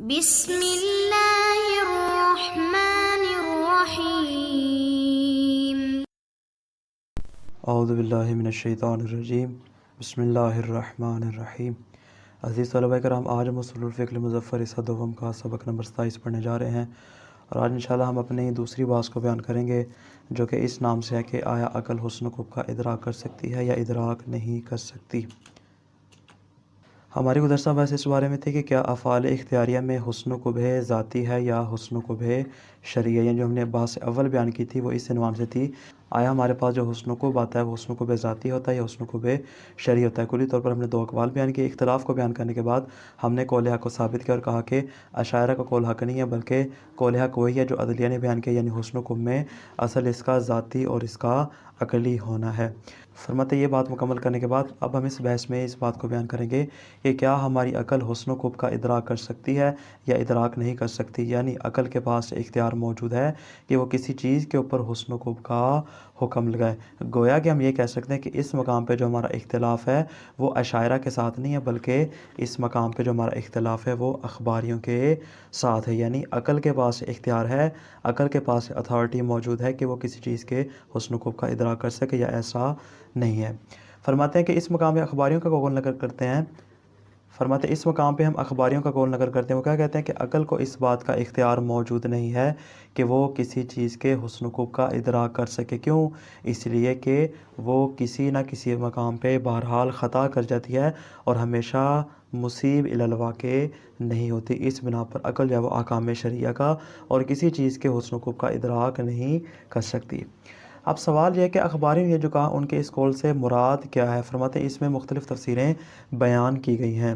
بسم اللہ الرحمن الرحیم۔ اعوذ باللہ من الشیطان الرجیم، بسم اللہ الرحمن الرحیم۔ عزیز طلبہ کرام، آج ہم اصول الفقہ المظفر حصہ دوم کا سبق نمبر 27 پڑھنے جا رہے ہیں، اور آج انشاءاللہ ہم اپنی دوسری بات کو بیان کریں گے، جو کہ اس نام سے ہے کہ آیا عقل حسن و قبح کا ادراک کر سکتی ہے یا ادراک نہیں کر سکتی۔ ہماری گزشتہ بحث اس بارے میں تھی کہ کیا افعال اختیاریہ میں حسن و قبح ذاتی ہے یا حسن و قبح شرعی ہے، یعنی جو ہم نے بحث اول بیان کی تھی وہ اس عنوان سے تھی، آیا ہمارے پاس جو حسن و قبح آتا ہے وہ حسن و قبح ذاتی ہوتا ہے یا حسن و قبح شرعی ہوتا ہے۔ کلی طور پر ہم نے دو اقوال بیان کیے۔ اختلاف کو بیان کرنے کے بعد ہم نے قول حق کو ثابت کیا اور کہا کہ اشاعرہ کا قول حق نہیں ہے، بلکہ قول حق وہی ہے جو عدلیہ نے بیان کیا، یعنی حسن و قبح میں اصل اس کا ذاتی اور اس کا عقلی ہونا ہے۔ فرماتے یہ بات مکمل کرنے کے بعد اب ہم اس بحث میں اس بات کو بیان کریں گے کہ کیا ہماری عقل حسن و قبح کا ادراک کر سکتی ہے یا ادراک نہیں کر سکتی، یعنی عقل کے پاس اختیار موجود ہے کہ وہ کسی چیز کے اوپر حسن و قبح کا حکم لگائے۔ گویا کہ ہم یہ کہہ سکتے ہیں کہ اس مقام پہ جو ہمارا اختلاف ہے وہ اشاعرہ کے ساتھ نہیں ہے، بلکہ اس مقام پہ جو ہمارا اختلاف ہے وہ اخباریوں کے ساتھ ہے، یعنی عقل کے پاس اختیار ہے، عقل کے پاس اتھارٹی موجود ہے کہ وہ کسی چیز کے حسن و قبح کا ادراک کر سکے یا ایسا نہیں ہے۔ فرماتے ہیں کہ اس مقام پہ اخباریوں کا قول نقل کرتے ہیں، اس مقام پہ ہم اخباریوں کا قول نقل کرتے ہیں۔ وہ کیا کہتے ہیں کہ عقل کو اس بات کا اختیار موجود نہیں ہے کہ وہ کسی چیز کے حسن و قبح کا ادراک کر سکے۔ کیوں؟ اس لیے کہ وہ کسی نہ کسی مقام پہ بہرحال خطا کر جاتی ہے اور ہمیشہ مصیب الی الواقع نہیں ہوتی۔ اس بنا پر عقل جو ہے وہ احکام شرعیہ کا اور کسی چیز کے حسن و قبح کا ادراک نہیں کر سکتی۔ اب سوال یہ ہے کہ اخباریوں نے جو کہا ان کے اس قول سے مراد کیا ہے۔ فرماتے ہیں اس میں مختلف تفسیریں بیان کی گئی ہیں۔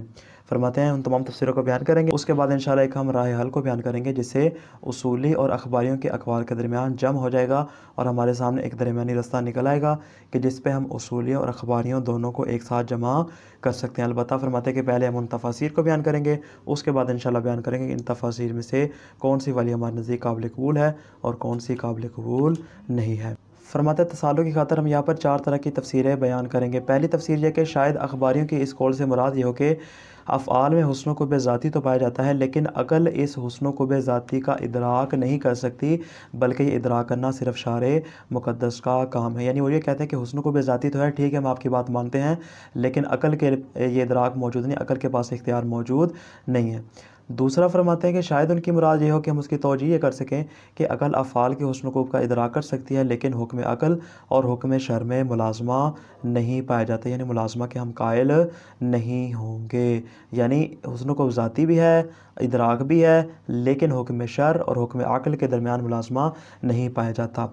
فرماتے ہیں ان تمام تفسیروں کو بیان کریں گے، اس کے بعد انشاءاللہ ایک ہم راہ حل کو بیان کریں گے جس سے اصولی اور اخباریوں کے اقوال کے درمیان جمع ہو جائے گا اور ہمارے سامنے ایک درمیانی رستہ نکل آئے گا کہ جس پہ ہم اصولیوں اور اخباریوں دونوں کو ایک ساتھ جمع کر سکتے ہیں۔ البتہ فرماتے ہیں کہ پہلے ہم ان تفاسیر کو بیان کریں گے، اس کے بعد انشاءاللہ بیان کریں گے کہ ان تفاسیر میں سے کون سی والی ہمارے نزدیک قابل قبول ہے اور کون سی قابل قبول نہیں ہے۔ فرماتے تسالوں کی خاطر ہم یہاں پر 4 طرح کی تفسیریں بیان کریں گے۔ پہلی تفسیر یہ کہ شاید اخباریوں کی اس قول سے مراد یہ ہو کہ افعال میں حسن و قبح ذاتی تو پایا جاتا ہے، لیکن عقل اس حسن و قبح ذاتی کا ادراک نہیں کر سکتی، بلکہ یہ ادراک کرنا صرف شارع مقدس کا کام ہے۔ یعنی وہ یہ کہتے ہیں کہ حسن و قبح ذاتی تو ہے، ٹھیک ہے ہم آپ کی بات مانتے ہیں، لیکن عقل کے یہ ادراک موجود نہیں، عقل کے پاس اختیار موجود نہیں ہے۔ دوسرا فرماتے ہیں کہ شاید ان کی مراد یہ ہو کہ ہم اس کی توجیہ یہ کر سکیں کہ عقل افعال کے حسن و قبح کا ادراک کر سکتی ہے، لیکن حکم عقل اور حکم شرع میں ملازمہ نہیں پایا جاتا، یعنی ملازمہ کے ہم قائل نہیں ہوں گے۔ یعنی حسن و قبح ذاتی بھی ہے، ادراک بھی ہے، لیکن حکم شرع اور حکم عقل کے درمیان ملازمہ نہیں پایا جاتا۔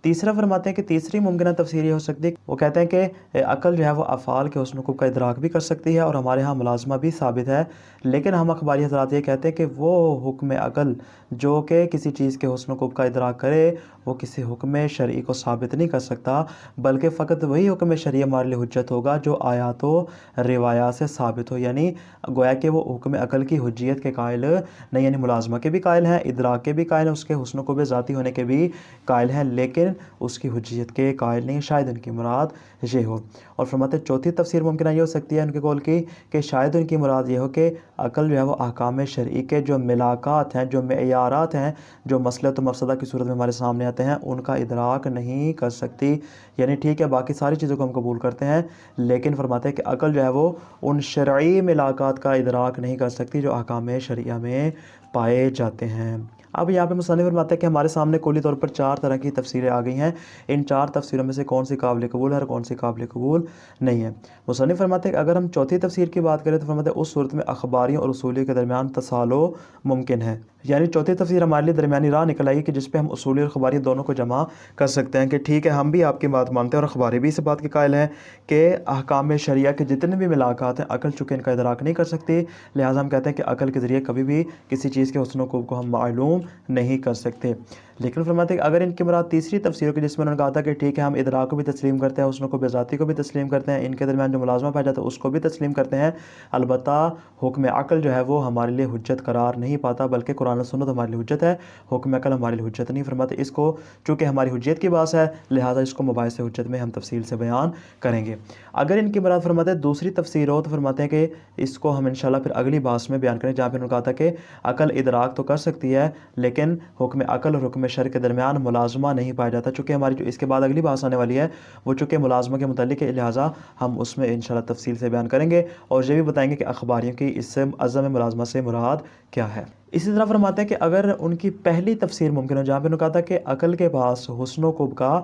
تیسرا فرماتے ہیں کہ تیسری ممکنہ تفسیر یہ ہو سکتی ہے، وہ کہتے ہیں کہ عقل جو ہے وہ افعال کے حسن و قبح کا ادراک بھی کر سکتی ہے اور ہمارے ہاں ملازمہ بھی ثابت ہے، لیکن ہم اخباری حضرات یہ کہتے ہیں کہ وہ حکم عقل جو کہ کسی چیز کے حسن و قبح کا ادراک کرے وہ کسی حکم شرعی کو ثابت نہیں کر سکتا، بلکہ فقط وہی حکم شرعی ہمارے لیے حجت ہوگا جو آیات و روایات سے ثابت ہو۔ یعنی گویا کہ وہ حکم عقل کی حجیت کے قائل نہیں، یعنی ملازمہ کے بھی قائل ہیں، ادراک کے بھی قائل ہیں، اس کے حسن و قبح ذاتی ہونے کے بھی قائل ہیں، لیکن اس کی حجیت کے قائل نہیں، شاید ان کی مراد یہ ہو۔ اور فرماتے چوتھی تفسیر ممکنہ یہ ہو سکتی ہے ان کے قول کی کہ شاید ان کی مراد یہ ہو کہ عقل جو ہے وہ احکام شرعی کے جو ملاکات ہیں، جو معیارات ہیں، جو مصلحت و مفسدہ کی صورت میں ہمارے سامنے آتے ہیں، ان کا ادراک نہیں کر سکتی۔ یعنی ٹھیک ہے باقی ساری چیزوں کو ہم قبول کرتے ہیں، لیکن فرماتے ہیں کہ عقل جو ہے وہ ان شرعی ملاکات کا ادراک نہیں کر سکتی جو احکام شرعیہ میں پائے جاتے ہیں۔ اب یہاں پہ مصنف فرماتے ہیں کہ ہمارے سامنے کلی طور پر 4 طرح کی تفسیریں آ گئی ہیں، ان 4 تفسیروں میں سے کون سی قابل قبول ہے اور کون سی قابل قبول نہیں ہے۔ مصنف فرماتے ہیں کہ اگر ہم چوتھی تفسیر کی بات کریں تو فرماتے ہیں اس صورت میں اخباریوں اور اصولیوں کے درمیان تسالو ممکن ہے، یعنی چوتھی تفسیر ہمارے لیے درمیانی راہ نکل آئی کہ جس پہ ہم اصولی اور اخباری دونوں کو جمع کر سکتے ہیں کہ ٹھیک ہے ہم بھی آپ کی بات مانتے ہیں اور اخباری بھی اس بات کے قائل ہیں کہ احکام شرعیہ کے جتنے بھی ملاکات ہیں عقل چونکہ ان کا ادراک نہیں کر سکتی، لہٰذا ہم کہتے ہیں کہ عقل کے ذریعے کبھی بھی کسی چیز کے حسن و قبح کو ہم معلوم نہیں کر سکتے۔ لیکن فرماتے ہیں کہ اگر ان کی مراد تیسری تفسیر کی جس میں انہوں نے کہا تھا کہ ٹھیک ہے ہم ادراک کو بھی تسلیم کرتے ہیں، حسن کو بھی ذاتی کو بھی تسلیم کرتے ہیں، ان کے درمیان جو ملازمہ پایا جاتا ہے اس کو بھی تسلیم کرتے ہیں، البتہ حکم عقل جو ہے وہ ہمارے لیے حجت قرار نہیں پاتا، بلکہ قرآن و سنت ہمارے لیے حجت ہے، حکم عقل ہمارے لیے حجت نہیں۔ فرماتے اس کو چونکہ ہماری حجیت کی بات ہے لہٰذا اس کو مباحث حجت میں ہم تفصیل سے بیان کریں گے۔ اگر ان کی مراد فرماتے ہیں دوسری تفسیر ہو تو فرماتے ہیں کہ اس کو ہم انشاءاللہ پھر اگلی بات میں بیان کریں، جہاں پہ انہوں نے کہا تھا کہ عقل ادراک تو کر سکتی ہے لیکن حکم عقل اور حکم شرع کے درمیان ملازمہ نہیں پایا جاتا، چونکہ ہماری جو اس کے بعد اگلی بات آنے والی ہے وہ چونکہ ملازمہ کے متعلق ہے، لہٰذا ہم اس میں انشاءاللہ تفصیل سے بیان کریں گے اور یہ بھی بتائیں گے کہ اخباریوں کی اس سے عزم ملازمہ سے مراد کیا ہے۔ اسی طرح فرماتے ہیں کہ اگر ان کی پہلی تفسیر ممکن ہو جہاں پہ انہوں نے کہا تھا کہ عقل کے پاس حسن و قب کا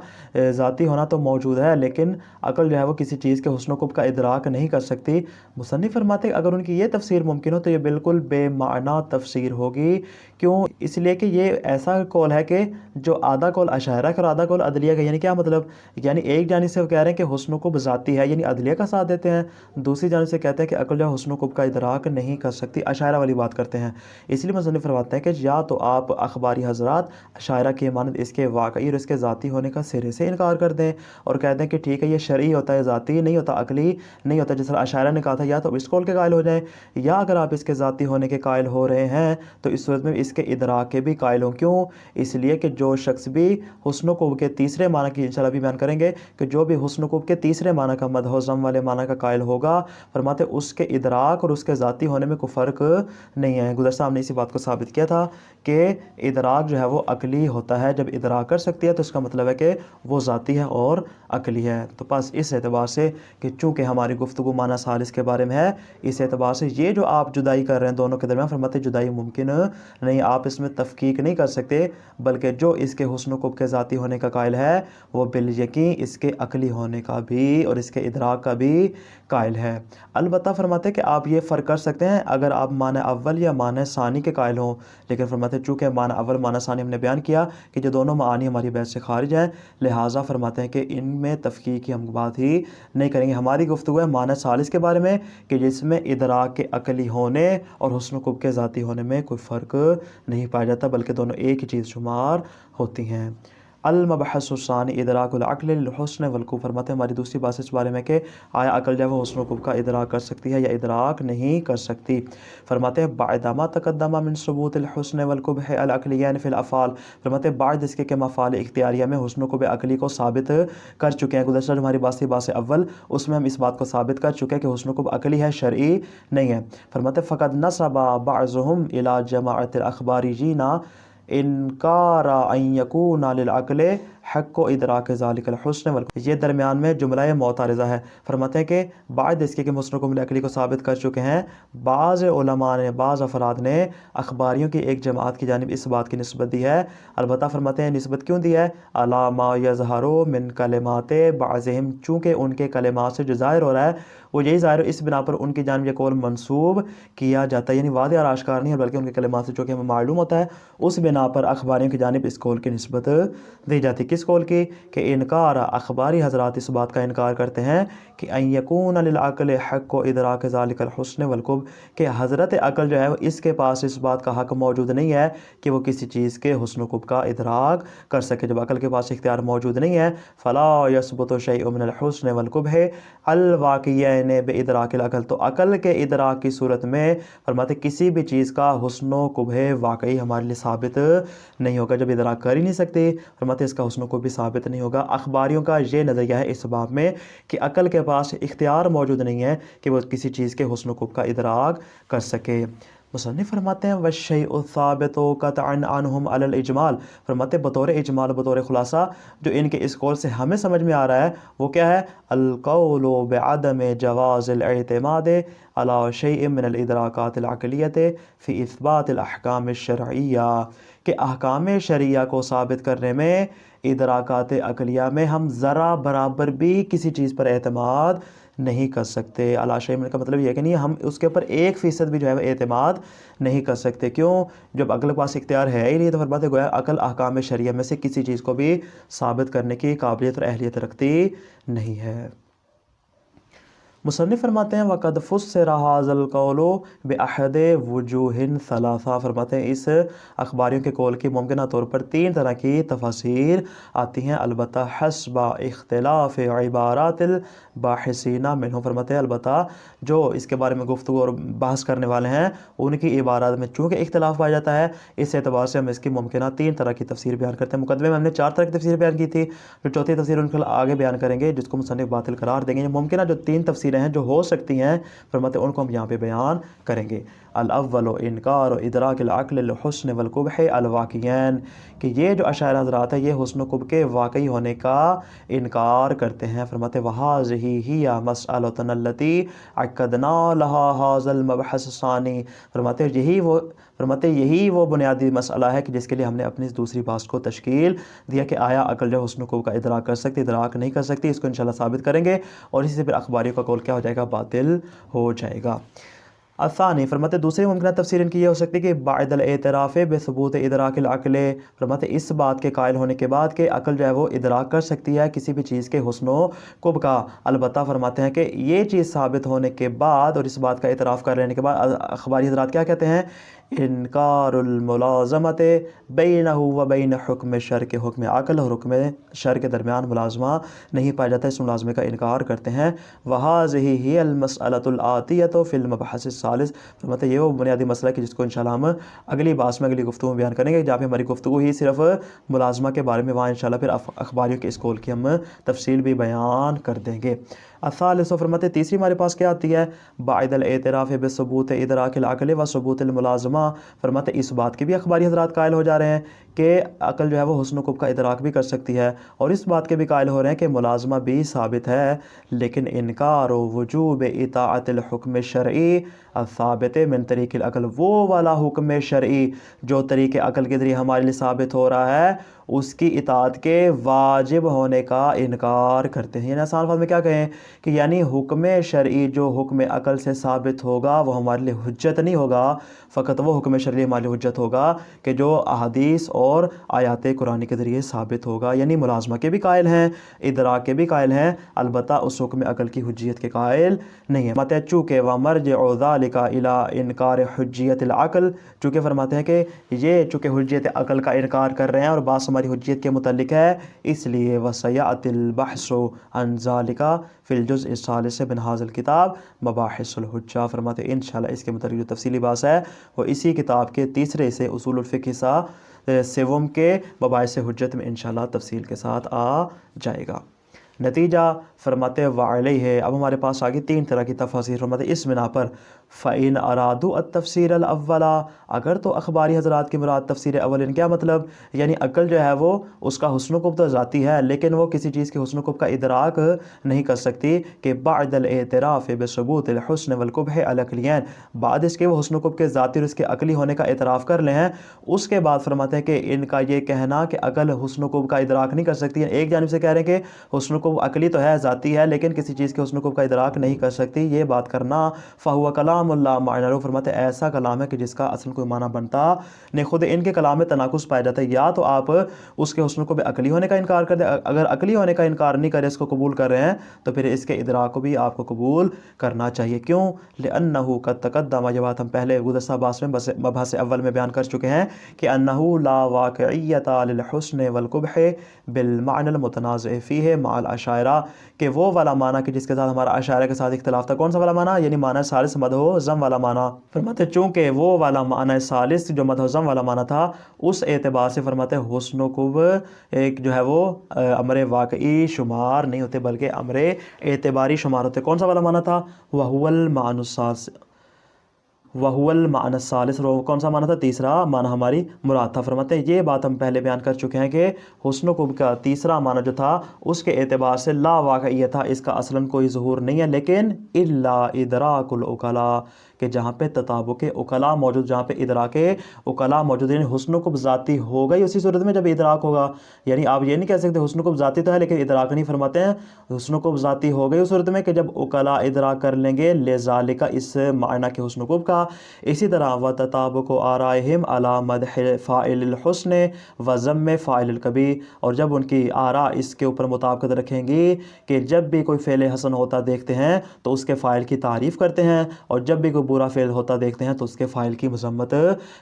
ذاتی ہونا تو موجود ہے لیکن عقل جو ہے وہ کسی چیز کے حسن و قب کا ادراک نہیں کر سکتی، مصنف فرماتے ہیں اگر ان کی یہ تفسیر ممکن ہو تو یہ بالکل بے معنی تفسیر ہوگی۔ کیوں؟ اس لیے کہ یہ ایسا قول ہے کہ جو آدھا قول اشاعرہ کا اور آدھا قول عدلیہ کا، یعنی کیا مطلب؟ یعنی ایک جانب سے وہ کہہ رہے ہیں کہ حسن و قب ذاتی ہے یعنی عدلیہ کا ساتھ دیتے ہیں، دوسری جانب سے کہتے ہیں کہ عقل جو ہے حسن و قب کا ادراک نہیں کر سکتی، اشاعرہ والی بات کرتے ہیں۔ اس لیے مصنف فرماتے ہیں کہ یا تو آپ اخباری حضرات اشاعرہ کی مانند اس کے واقعی اور اس کے ذاتی ہونے کا سرے سے انکار کر دیں اور کہہ دیں کہ ٹھیک ہے یہ شرعی ہوتا ہے، ذاتی نہیں ہوتا، عقلی نہیں ہوتا، جس طرح اشاعرہ نے کہا تھا، یا تو اس قول کے قائل ہو جائیں، یا اگر آپ اس کے ذاتی ہونے کے قائل ہو رہے ہیں تو اس صورت میں اس کے ادراک کے بھی قائل ہوں۔ کیوں؟ اس لیے کہ جو شخص بھی حسن و قب کے تیسرے معنی کی انشاءاللہ بھی بیان کریں گے کہ جو بھی حسن و قب کے تیسرے معنی کا مدح و ذم والے معنی کا قائل ہوگا، فرماتے اس کے ادراک اور اس کے ذاتی ہونے میں کوئی فرق نہیں ہے۔ گزشتہ ہم نے اسی بات کو ثابت کیا تھا کہ ادراک جو ہے وہ عقلی ہوتا ہے، جب ادراک کر سکتی ہے تو اس کا مطلب ہے کہ وہ ذاتی ہے اور عقلی ہے۔ تو بس اس اعتبار سے کہ چونکہ ہماری گفتگو معنی ثالث کے بارے میں ہے، اس اعتبار سے یہ جو آپ جدائی کر رہے ہیں دونوں کے درمیان، فرماتے جدائی ممکن نہیں، آپ اس میں تفکیک نہیں کر سکتے، بلکہ جو اس کے حسن و قب کے ذاتی ہونے کا قائل ہے وہ بالیقین اس کے عقلی ہونے کا بھی اور اس کے ادراک کا بھی قائل ہے۔ البتہ فرماتے کہ آپ یہ فرق کر سکتے ہیں اگر آپ معنی اول یا معنی ثانی کے قائل ہوں، لیکن فرماتے چونکہ معنی اول معنی ثانی ہم نے بیان کیا کہ جو دونوں معانی ہماری بحث سے خارج ہیں، لہٰذا فرماتے ہیں کہ ان میں تفکیک کی ہم بات ہی نہیں کریں گے۔ ہماری گفتگو ہے معنی ثالث کے بارے میں کہ جس میں ادراک کے عقلی ہونے اور حسن و قب کے ذاتی ہونے میں کوئی فرق نہیں پایا جاتا، بلکہ دونوں ایک ہی چیز شمار ہوتی ہیں۔ المبحث الثانی ادراک العقل للحسن والقب، فرماتے ہیں ہماری دوسری بات اس بارے میں کہ آیا عقل جو ہے وہ حسن و قب کا ادراک کر سکتی ہے یا ادراک نہیں کر سکتی۔ فرماتے ہیں بعد ما تقدم من ثبوت الحسن والقبح العقلیین فی الافعال، فرماتے ہیں بعد اس کے کہ افعال اختیاریہ میں حسن و قب عقلی کو ثابت کر چکے ہیں۔ گزشتہ جو ہماری بات تھی بات اول، اس میں ہم اس بات کو ثابت کر چکے ہیں کہ حسن و قب عقلی ہے، شرعی نہیں ہے۔ فرماتے ہیں فقد نسب بعضهم الى جماعت الاخباریین انکار ان یکون للعقل حق و ادراک ذالک الحسن والقبح، یہ درمیان میں جملہ معترضہ ہے۔ فرماتے ہیں کہ بعد اس کے کہ حسن و قب عقلی کو ثابت کر چکے ہیں، بعض علماء نے، بعض افراد نے اخباریوں کی ایک جماعت کی جانب اس بات کی نسبت دی ہے، البتہ فرماتے ہیں نسبت کیوں دی ہے؟ علی ما یظہر من کلمات بعضهم، چونکہ ان کے کلمات سے جو ظاہر ہو رہا ہے وہ یہی ظاہر ہو، اس بنا پر ان کی جانب یہ قول منسوب کیا جاتا ہے، یعنی واضح اور آشکار نہیں ہے بلکہ ان کے کلمات سے جو کہ ہمیں معلوم ہوتا ہے اس بنا پر اخباریوں کی جانب اس قول کی نسبت دی جاتی۔ کس قول کی؟ کہ انکار، اخباری حضرات اس بات کا انکار کرتے ہیں کہ ان یکون للعقل حق و ادراک ذالک الحسن والقبح، کہ حضرت عقل جو ہے اس کے پاس اس بات کا حق موجود نہیں ہے کہ وہ کسی چیز کے حسن و قبح کا ادراک کر سکے۔ جب عقل کے پاس اختیار موجود نہیں ہے، فلا یثبت شیء من الحسن والقبح الواقعین بادراک العقل، تو عقل کے ادراک کی صورت میں فرماتے کسی بھی چیز کا حسن و قبح واقعی ہمارے لیے ثابت نہیں ہوگا، جب ادراک کر ہی نہیں سکتے فرماتے اس کا حسن و قبح بھی ثابت نہیں ہوگا۔ اخباریوں کا یہ نظریہ ہے اس باب میں کہ عقل کے پاس اختیار موجود نہیں ہے کہ وہ کسی چیز کے حسن و قبح کا ادراک کر سکے۔ مصنف فرماتے ہیں والشیء الثابت قطعا عنہم علی الاجمال، فرماتے بطور اجمال، بطور خلاصہ جو ان کے اس قول سے ہمیں سمجھ میں آ رہا ہے وہ کیا ہے؟ القول بعدم جواز الاعتماد علی شیء من الادراکات العقلیۃ فی اثبات الاحکام الشرعیہ، کہ احکام شرعیہ کو ثابت کرنے میں ادراکات عقلیہ میں ہم ذرا برابر بھی کسی چیز پر اعتماد نہیں کر سکتے۔ علی شیء کا مطلب یہ ہے کہ نہیں ہم اس کے اوپر 1% بھی جو ہے اعتماد نہیں کر سکتے۔ کیوں؟ جب عقل کے پاس اختیار ہے ہی نہیں تو فرماتے گویا عقل احکام شرعیہ میں سے کسی چیز کو بھی ثابت کرنے کی قابلیت اور اہلیت رکھتی نہیں ہے۔ مصنف فرماتے ہیں وقد فسر هذا القول بأحد وجوہ ثلاثہ، فرماتے ہیں اس اخباریوں کے قول کی ممکنہ طور پر 3 طرح کی تفاسیر آتی ہیں، البتہ حسب اختلاف عبارات الباحثین منہ، فرماتے ہیں البتہ جو اس کے بارے میں گفتگو اور بحث کرنے والے ہیں ان کی عبارات میں چونکہ اختلاف پایا جاتا ہے، اس اعتبار سے ہم اس کی ممکنہ 3 طرح کی تفسیر بیان کرتے ہیں۔ مقدمے میں ہم نے 4 طرح کی تفسیر بیان کی تھی، جو چوتھی تفسیر ان کو آگے بیان کریں گے جس کو مصنف باطل قرار دیں گے۔ یہ ممکنہ جو 3 تفسیریں ہیں جو ہو سکتی ہیں، فرماتے ہیں ان کو ہم یہاں پہ بیان کریں گے۔ الاول انکار ادراک العقل الحسن والقبح الواقعین، کہ یہ جو اشاعرہ حضرات ہیں یہ حسن و قبح کے واقعی ہونے کا انکار کرتے ہیں، فرماتے ہیں وَهَذِهِ هِيَ مَسْأَلَةٌ الَّتِي عَقَّدْنَا لَهَا هَذَا الْمَبْحَثَ الثَّانِي، فرماتے یہی وہ بنیادی مسئلہ ہے کہ جس کے لیے ہم نے اپنی دوسری بحث کو تشکیل دیا کہ آیا عقل جو حسن و قبح کا ادراک کر سکتی، ادراک نہیں کر سکتی، اس کو انشاءاللہ ثابت کریں گے، اور اسی سے پھر اخباریوں کا قول کیا ہو جائے گا؟ باطل ہو جائے گا۔ الثانی، فرماتے دوسری ممکنہ تفسیر ان کی یہ ہو سکتی ہے کہ بعد الاعتراف بثبوت ادراک العقل، فرماتے اس بات کے قائل ہونے کے بعد کہ عقل جو ہے وہ ادراک کر سکتی ہے کسی بھی چیز کے حسن و قبح کا، البتہ فرماتے ہیں کہ یہ چیز ثابت ہونے کے بعد اور اس بات کا اعتراف کر لینے کے بعد اخباری حضرات کیا کہتے ہیں؟ انکار الملازمت بینہ و بین حکم شر، کے حکم عقل اور حکم شر کے درمیان ملازمہ نہیں پایا جاتا، اس ملازمے کا انکار کرتے ہیں۔ وَهَذِهِ هِيَ الْمَسْأَلَةُ الْآتِيَةُ فِي الْمَبْحَثِ الثَّالِث، فرماتے یہ وہ بنیادی مسئلہ ہے کہ جس کو انشاءاللہ ہم اگلی بحث میں اگلی گفتگو میں بیان کریں گے، جہاں پہ ہماری گفتگو ہی صرف ملازمہ کے بارے میں، وہاں انشاءاللہ پھر اخباریوں کے اس قول کی ہم تفصیل بھی بیان کر دیں گے۔ الثالث، فرماتے تیسری ہمارے پاس کیا آتی ہے؟ بعد الاعتراف بثبوت ادراک العقل و ثبوت الملازمہ، فرماتے اس بات کے بھی اخباری حضرات قائل ہو جا رہے ہیں کہ عقل جو ہے وہ حسن و قبح کا ادراک بھی کر سکتی ہے، اور اس بات کے بھی قائل ہو رہے ہیں کہ ملازمہ بھی ثابت ہے، لیکن انکار و وجوب اطاعت الحکم الشرعی الثابت من طریق العقل، وہ والا حکم شرعی جو طریق عقل کے ذریعے ہمارے لیے ثابت ہو رہا ہے، اس کی اطاعت کے واجب ہونے کا انکار کرتے ہیں۔ یعنی آسان الفاظ میں کیا کہیں کہ یعنی حکم شرعی جو حکم عقل سے ثابت ہوگا وہ ہمارے لیے حجت نہیں ہوگا، فقط وہ حکم شرعی ہمارے لیے حجت ہوگا کہ جو احادیث اور آیات قرآن کے ذریعے ثابت ہوگا۔ یعنی ملازمہ کے بھی قائل ہیں، ادراک کے بھی قائل ہیں، البتہ اس حکم عقل کی حجیت کے قائل نہیں ہیں۔ مت چونکہ ومرجع ذلک الی انکار حجیت العقل، چونکہ فرماتے ہیں کہ یہ چونکہ حجیت عقل کا انکار کر رہے ہیں اور بات ہماری حجیت کے متعلق ہے، اس لیے وسیأتی البحث عن ذلک فی الجزء الثالث من ھذا الکتاب مباحث الحجہ، فرماتے ہیں انشاءاللہ اس کے متعلق جو تفصیلی بحث ہے وہ اسی کتاب کے تیسرے سے اصول الفقہ سوم کے مباحث حجت میں انشاءاللہ تفصیل کے ساتھ آ جائے گا۔ نتیجہ، فرماتے وعلیہ، اب ہمارے پاس آگے 3 طرح کی تفاسیر، فرماتے اس بنا پر فَإِنْ أَرَادُوا التَّفْسِيرَ الْأَوَّلَ، اگر تو اخباری حضرات کی مراد تفسیر اول، ان کیا مطلب؟ یعنی عقل جو ہے وہ اس کا حسن و قبح تو ذاتی ہے، لیکن وہ کسی چیز کے حسن و قبح کا ادراک نہیں کر سکتی، کہ بعد الاعتراف بثبوت الحسن والقبح العقلیین، بعد اس کے وہ حسن و قبح کے ذاتی اور اس کے عقلی ہونے کا اعتراف کر لیں ہیں، اس کے بعد فرماتے ہیں کہ ان کا یہ کہنا کہ عقل حسن و قبح کا ادراک نہیں کر سکتی، ایک جانب سے کہہ رہے ہیں کہ حسن و قبح عقلی تو ہے، ذاتی ہے، لیکن کسی چیز کے حسن و قبح کا ادراک نہیں کر سکتی، یہ بات کرنا فہو کلام اللہ معنی لہ، فرماتے ایسا کلام ہے کہ جس کا اصل کوئی معنی بنتا نہیں، خود ان کے کلام میں تناقض پایا جاتا ہے، یا تو آپ اس کے حسن کو بھی عقلی ہونے کا انکار کر دیں، اگر عقلی ہونے کا انکار نہیں کرے، اس کو قبول کر رہے ہیں، تو پھر اس کے ادراک کو بھی آپ کو قبول کرنا چاہیے۔ کیوں؟ لأنہ قد تقدم، یہ بات ہم پہلے گزشتہ بحث میں مبحث اول میں بیان کر چکے ہیں کہ انہ لا واقعیت للحسن والقبح بالمعنى المتنازع فیہ مع الاشاعرہ، کہ وہ والا معنی کہ جس کے ساتھ ہمارا اشاعرہ کے ساتھ اختلاف تھا، کون سا والا معنی؟ یعنی معنی ثالث مدح و ذم والا معنی، فرماتے چونکہ وہ والا معنی ثالث جو مدح و ذم والا معنی تھا، اس اعتبار سے فرماتے حسن و قبح ایک جو ہے وہ امر واقعی شمار نہیں ہوتے بلکہ امر اعتباری شمار ہوتے۔ کون سا والا معنی تھا؟ وَهُوَ الْمَعْنُ الثَّالِثُ، وَهُوَ الْمَعْنَ الثَّالِثُ، کون سا معنی تھا؟ تیسرا معنی ہماری مراد تھا۔ فرماتے ہیں یہ بات ہم پہلے بیان کر چکے ہیں کہ حسن و قبح کا تیسرا معنی جو تھا اس کے اعتبار سے لا واقعیت تھا، اس کا اصلاً کوئی ظہور نہیں ہے، لیکن الا ادراک العقلاء، کہ جہاں پہ تطابق اقلا موجود، جہاں پہ ادراک اقلا موجود، یعنی حسن کو ذاتی ہوگا ہی اسی صورت میں جب ادراک ہوگا. یعنی آپ یہ نہیں کہہ سکتے حسن کو ذاتی تو ہے لیکن ادراک نہیں. فرماتے ہیں حسن کو ذاتی ہو گئی اس صورت میں کہ جب اقلا ادراک کر لیں گے لذالک اس معنی کے حسن کو کا. اسی طرح وتطابق آرائہم علی مدح فاعل الحسن وذم فاعل الکبیر، اور جب ان کی آراء اس کے اوپر مطابقت رکھیں گی کہ جب بھی کوئی فعل حسن ہوتا دیکھتے ہیں تو اس کے فاعل کی تعریف کرتے ہیں، اور جب بھی کوئی برا فعل ہوتا دیکھتے ہیں تو اس کے فاعل کی مذمت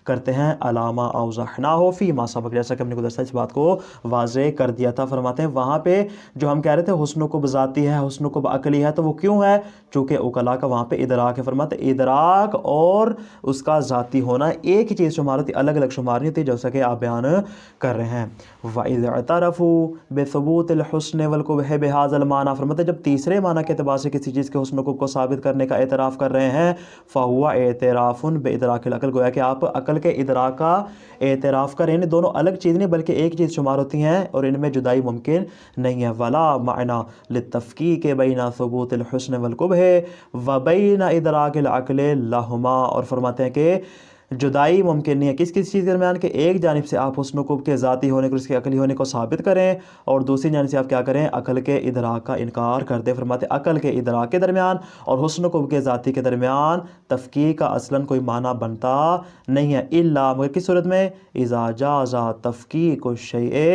کرتے ہیں. علامہ اوضحناہ فی ما سبق، جیسا کہ ہم نے گزشتہ اس بات کو واضح کر دیا تھا. فرماتے ہیں وہاں پہ جو ہم کہہ رہے تھے حسن کو ذاتی ہے، حسن کو عقلی ہے، تو وہ کیوں ہے؟ چونکہ اقلا کا وہاں پہ ادراک ہے. فرماتے ادراک اور اس کا ذاتی ہونا ایک ہی چیز شمار ہوتی، الگ الگ شمار نہیں ہوتی، جیسا کہ آپ بیان کر رہے ہیں. وَإِذْ اعْتَرَفُوا بِثُبُوتِ الْحُسْنِ وَالْقُبْحِ بِهَذَا الْمَعْنَى، فرماتے جب تیسرے معنی کے اعتبار سے کسی چیز کے حسن کو ثابت کرنے کا اعتراف کر رہے ہیں فَهُوَ اعْتِرَافٌ بِإِدْرَاكِ الْعَقْلِ، گویا کہ آپ عقل کے ادراک کا اعتراف کریں. یعنی دونوں الگ چیز نہیں بلکہ ایک چیز شمار ہوتی ہیں اور ان میں جدائی ممکن نہیں ہے. وَلَا مَعْنَى لِلتَّفْكِيكِ بَيْنَ ثُبُوتِ الْحُسْنِ وَالْقُبْحِ وَبَيْنَ إِدْرَاكِ الْعَقْلِ لَهُمَا، اور فرماتے ہیں کہ جدائی ممکن نہیں ہے کس چیز کے درمیان کہ ایک جانب سے آپ حسن کو کے ذاتی ہونے کو، اس کے عقلی ہونے کو ثابت کریں، اور دوسری جانب سے آپ کیا کریں؟ عقل کے ادراک کا انکار کر دیں. فرماتے عقل کے ادراک کے درمیان اور حسن کو کے ذاتی کے درمیان تفکیک کا اصلاً کوئی معنی بنتا نہیں ہے. الا مگر کس صورت میں؟ اذا جاز تفکیک الشیء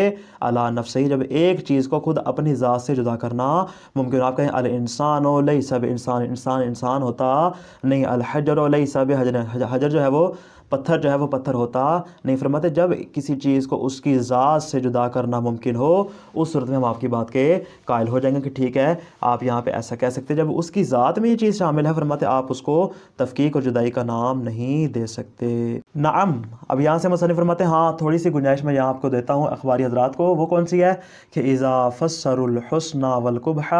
علی نفسہ، جب ایک چیز کو خود اپنی ذات سے جدا کرنا ممکن. آپ کہیں الانسان لیس بانسان، انسان انسان ہوتا نہیں. الحجر لیس بحجر، حجر جو ہے وہ پتھر جو ہے وہ پتھر ہوتا نہیں. فرماتے جب کسی چیز کو اس کی ذات سے جدا کرنا ممکن ہو اس صورت میں ہم آپ کی بات کے قائل ہو جائیں گے کہ ٹھیک ہے آپ یہاں پہ ایسا کہہ سکتے. جب اس کی ذات میں یہ چیز شامل ہے فرماتے آپ اس کو تفکیک اور جدائی کا نام نہیں دے سکتے. نعم، اب یہاں سے مصنف فرماتے ہیں ہاں تھوڑی سی گنجائش میں یہاں آپ کو دیتا ہوں اخباری حضرات کو. وہ کون سی ہے کہ اذا فسروا الحسن والقبح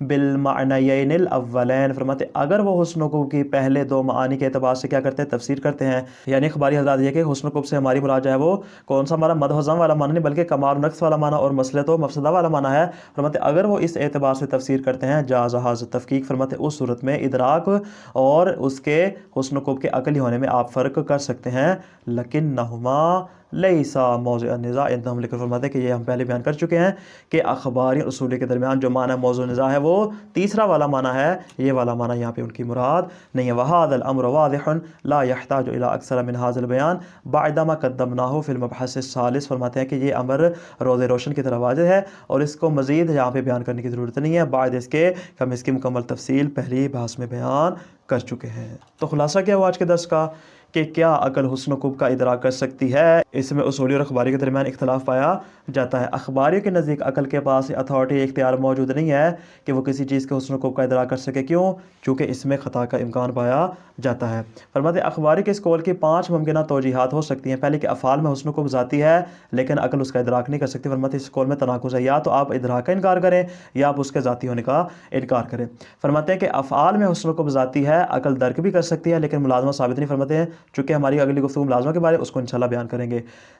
بالمعنیین الاولین، فرماتے اگر وہ حسن و قبح کی پہلے دو معانی کے اعتبار سے کیا کرتے ہیں؟ تفسیر کرتے ہیں. یعنی اخباری حضرات یہ کہ حسن و قبح سے ہماری مراد جو ہے وہ کون سا ہمارا مدح و ذم والا معنی نہیں بلکہ کمال و نقص والا معنی اور مصلحت و مفسدہ والا معنی ہے. فرماتے اگر وہ اس اعتبار سے تفسیر کرتے ہیں جاز ھذا تفکیک، فرماتے اس صورت میں ادراک اور اس کے حسن و قبح کے عقلی ہونے میں آپ فرق کر سکتے ہیں. لکنہما لیسا موضوع النزاع عندہم، لیکن فرماتے ہیں کہ یہ ہم پہلے بیان کر چکے ہیں کہ اخباری اور اصولی کے درمیان جو معنی موضوع نزاع ہے وہ تیسرا والا معنی ہے، یہ والا معنی یہاں پہ ان کی مراد نہیں ہے. وہذا الامر واضح لا يحتاج الى اکثر من هذا البیان بعدما قدمناه في المبحث الثالث، فرماتے ہیں کہ یہ امر روز روشن کی طرح واضح ہے اور اس کو مزید یہاں پہ بیان کرنے کی ضرورت نہیں ہے بعد اس کے کہ ہم اس کی مکمل تفصیل پہلی بحث میں بیان کر چکے ہیں. تو خلاصہ کیا ہوا آج کے درس کا کہ کیا عقل حسن و قبح کا ادراک کر سکتی ہے؟ اس میں اصولی اور اخباری کے درمیان اختلاف پایا جاتا ہے. اخباریوں کے نزدیک عقل کے پاس اتھارٹی اختیار موجود نہیں ہے کہ وہ کسی چیز کے حسن و قبح کا ادراک کر سکے. کیوں؟ چونکہ اس میں خطا کا امکان پایا جاتا ہے. فرماتے اخباری کے اس قول کی 5 ممکنہ توجیحات ہو سکتی ہیں. پہلے کہ افعال میں حسن و قبح ذاتی ہے لیکن عقل اس کا ادراک نہیں کر سکتی. فرماتے اس قول میں تناقض ہے، یا تو آپ ادراک کا انکار کریں یا آپ اس کے ذاتی ہونے کا انکار کریں. فرماتے ہیں کہ افعال میں حسن و قبح ذاتی ہے، عقل درک بھی کر سکتی ہے لیکن ملازمہ ثابت نہیں. فرماتے ہیں چونکہ ہماری اگلی گفتگو ملازمہ کے بارے اس کو انشاءاللہ بیان کریں گے.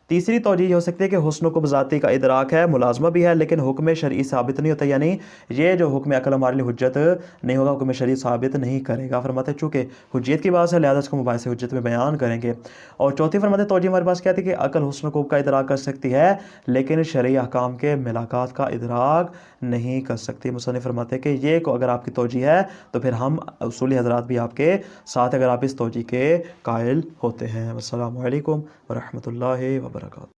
تیسری توجیہ ہو سکتی ہے کہ حسن و قبح ذاتی کا ادراک ہے، ملازمہ بھی ہے لیکن حکم شرعی ثابت نہیں ہوتا. یعنی یہ جو حکم عقل ہمارے لیے حجت نہیں ہوگا، حکم شرعی ثابت نہیں کرے گا. فرماتے ہیں چونکہ حجیت کی بات ہے لہذا اس کو مباحث حجت میں بیان کریں گے. اور چوتھی فرماتے ہیں توجیہ ہمارے پاس کیا تھی کہ عقل حسن و قبح کا ادراک کر سکتی ہے لیکن شرعی احکام کے ملاقات کا ادراک نہیں کر سکتی. مصنف فرماتے ہیں کہ یہ کو اگر آپ کی توجیہ ہے تو پھر ہم اصولی حضرات بھی آپ کے ساتھ اگر آپ اس توجیہ کے قائل ہوتے ہیں. السلام علیکم ورحمۃ اللہ وبرکاتہ.